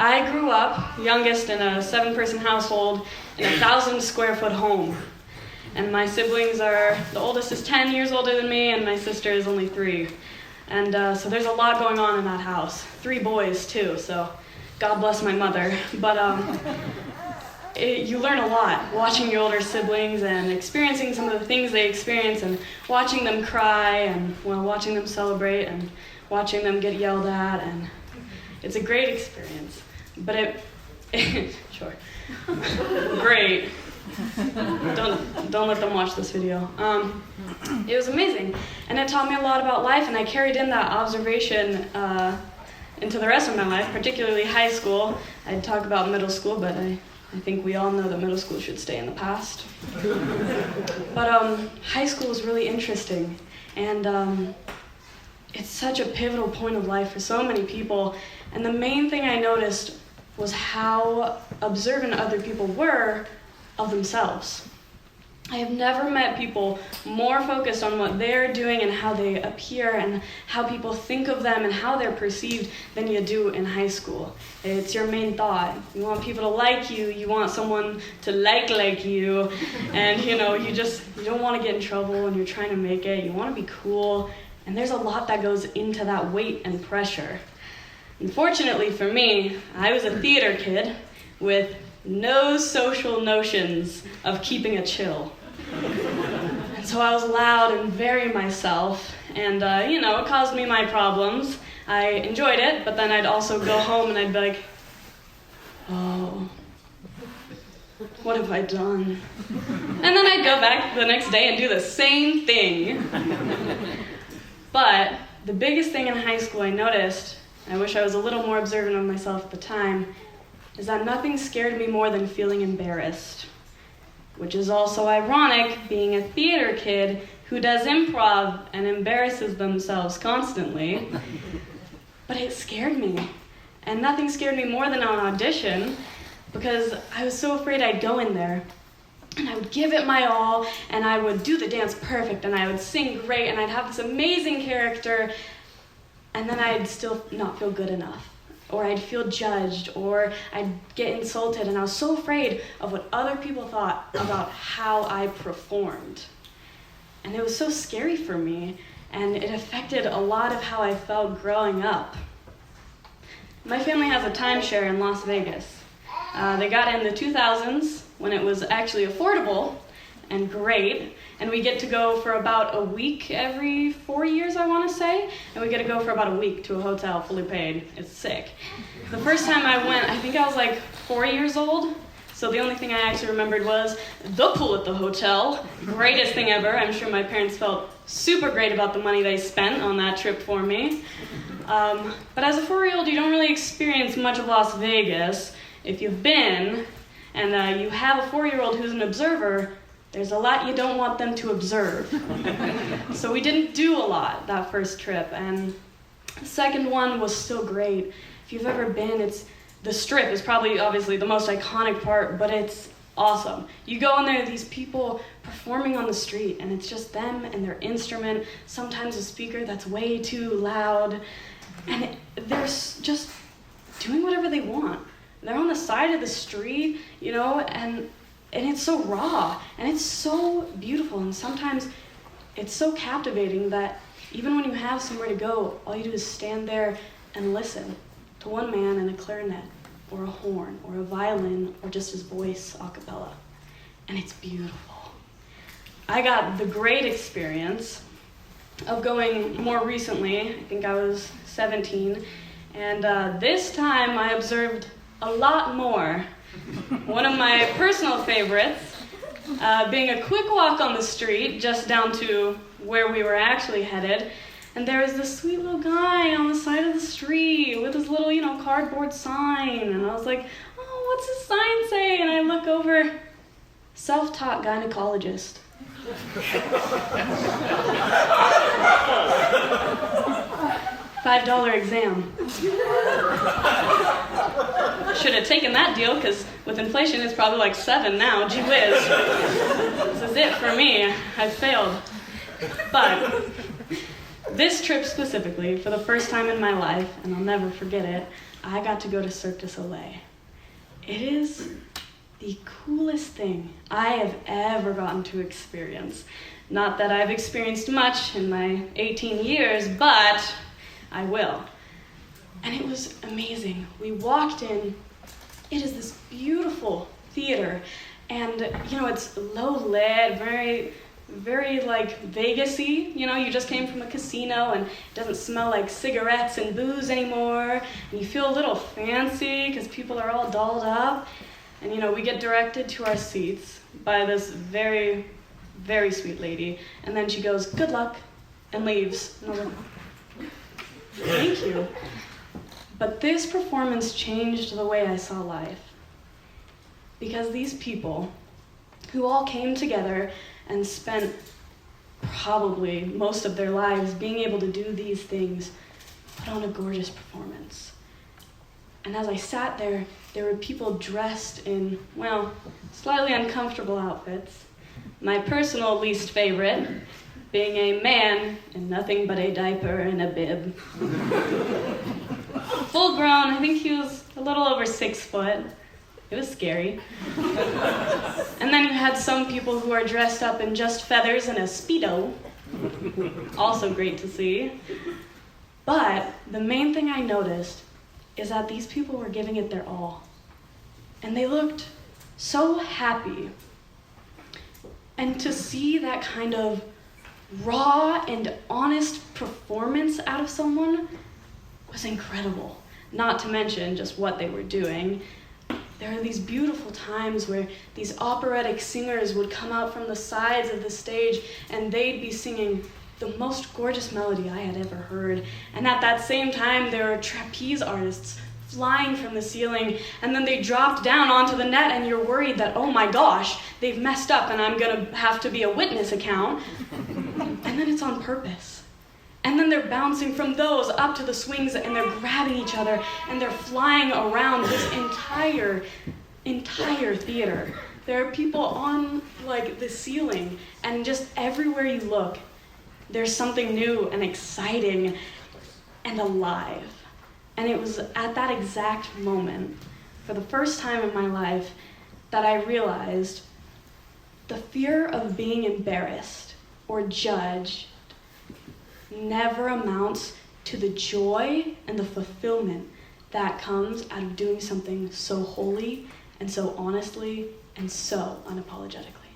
I grew up youngest in a 7-person household in a 1,000-square-foot home. And my siblings are, the oldest is 10 years older than me, and my sister is only 3. And so there's a lot going on in that house. 3 boys, too, so God bless my mother. But you learn a lot watching your older siblings and experiencing some of the things they experience and watching them cry and watching them celebrate and watching them get yelled at. And it's a great experience. But sure. Great. Don't let them watch this video. It was amazing, and it taught me a lot about life, and I carried in that observation into the rest of my life, particularly high school. I'd talk about middle school, but I think we all know that middle school should stay in the past. But high school was really interesting, and it's such a pivotal point of life for so many people, and the main thing I noticed was how observant other people were of themselves. I have never met people more focused on what they're doing and how they appear and how people think of them and how they're perceived than you do in high school. It's your main thought. You want people to like you, you want someone to like you, and you don't want to get in trouble and you're trying to make it, you want to be cool, and there's a lot that goes into that weight and pressure. Unfortunately for me, I was a theater kid with no social notions of keeping a chill. And so I was loud and very myself, and it caused me my problems. I enjoyed it, but then I'd also go home and I'd be like, oh, what have I done? And then I'd go back the next day and do the same thing. But the biggest thing in high school I noticed, I wish I was a little more observant of myself at the time, is that nothing scared me more than feeling embarrassed. Which is also ironic, being a theater kid who does improv and embarrasses themselves constantly. But it scared me. And nothing scared me more than an audition, because I was so afraid I'd go in there and I would give it my all, and I would do the dance perfect, and I would sing great, and I'd have this amazing character, and then I'd still not feel good enough. Or I'd feel judged, or I'd get insulted, and I was so afraid of what other people thought about how I performed. And it was so scary for me, and it affected a lot of how I felt growing up. My family has a timeshare in Las Vegas. They got in the 2000s when it was actually affordable and great, and we get to go for about a week every 4 years, I want to say, and we get to go for about a week to a hotel fully paid. It's sick. The first time I went, I think I was like 4 years old, so the only thing I actually remembered was the pool at the hotel. Greatest thing ever. I'm sure my parents felt super great about the money they spent on that trip for me. But as a 4-year-old, you don't really experience much of Las Vegas. If you've been, and you have a 4-year-old who's an observer, there's a lot you don't want them to observe. So we didn't do a lot that first trip, and the second one was still great. If you've ever been, the Strip is probably obviously the most iconic part, but it's awesome. You go in there, these people performing on the street, and it's just them and their instrument, sometimes a speaker that's way too loud, and they're just doing whatever they want. They're on the side of the street, and it's so raw, and it's so beautiful, and sometimes it's so captivating that even when you have somewhere to go, all you do is stand there and listen to one man and a clarinet, or a horn, or a violin, or just his voice a cappella. And it's beautiful. I got the great experience of going more recently. I think I was 17, and this time I observed a lot more. One of my personal favorites, being a quick walk on the street, just down to where we were actually headed, and there was this sweet little guy on the side of the street with his little, cardboard sign, and I was like, oh, what's his sign say? And I look over, self-taught gynecologist. $5 exam. Should have taken that deal, because with inflation it's probably like $7 now. Gee whiz. This is it for me. I've failed. But this trip specifically, for the first time in my life, and I'll never forget it, I got to go to Cirque du Soleil. It is the coolest thing I have ever gotten to experience. Not that I've experienced much in my 18 years, but I will. And it was amazing. We walked in. It is this beautiful theater, and it's low lit, very like Vegas-y. You just came from a casino, and it doesn't smell like cigarettes and booze anymore, and you feel a little fancy because people are all dolled up. And we get directed to our seats by this very, very sweet lady, and then she goes, "Good luck," and leaves. And I was like, "Thank you." But this performance changed the way I saw life. Because these people, who all came together and spent probably most of their lives being able to do these things, put on a gorgeous performance. And as I sat there were people dressed in, slightly uncomfortable outfits. My personal least favorite being a man in nothing but a diaper and a bib. Full grown, I think he was a little over 6 foot. It was scary. And then you had some people who are dressed up in just feathers and a Speedo. Also great to see. But the main thing I noticed is that these people were giving it their all. And they looked so happy. And to see that kind of raw and honest performance out of someone was incredible. Not to mention just what they were doing. There are these beautiful times where these operatic singers would come out from the sides of the stage and they'd be singing the most gorgeous melody I had ever heard. And at that same time, there were trapeze artists flying from the ceiling, and then they dropped down onto the net, and you're worried that, oh my gosh, they've messed up and I'm gonna have to be a witness account. And then it's on purpose. And then they're bouncing from those up to the swings, and they're grabbing each other, and they're flying around this entire theater. There are people on the ceiling, and just everywhere you look, there's something new and exciting and alive. And it was at that exact moment, for the first time in my life, that I realized the fear of being embarrassed or judged never amounts to the joy and the fulfillment that comes out of doing something so holy and so honestly and so unapologetically.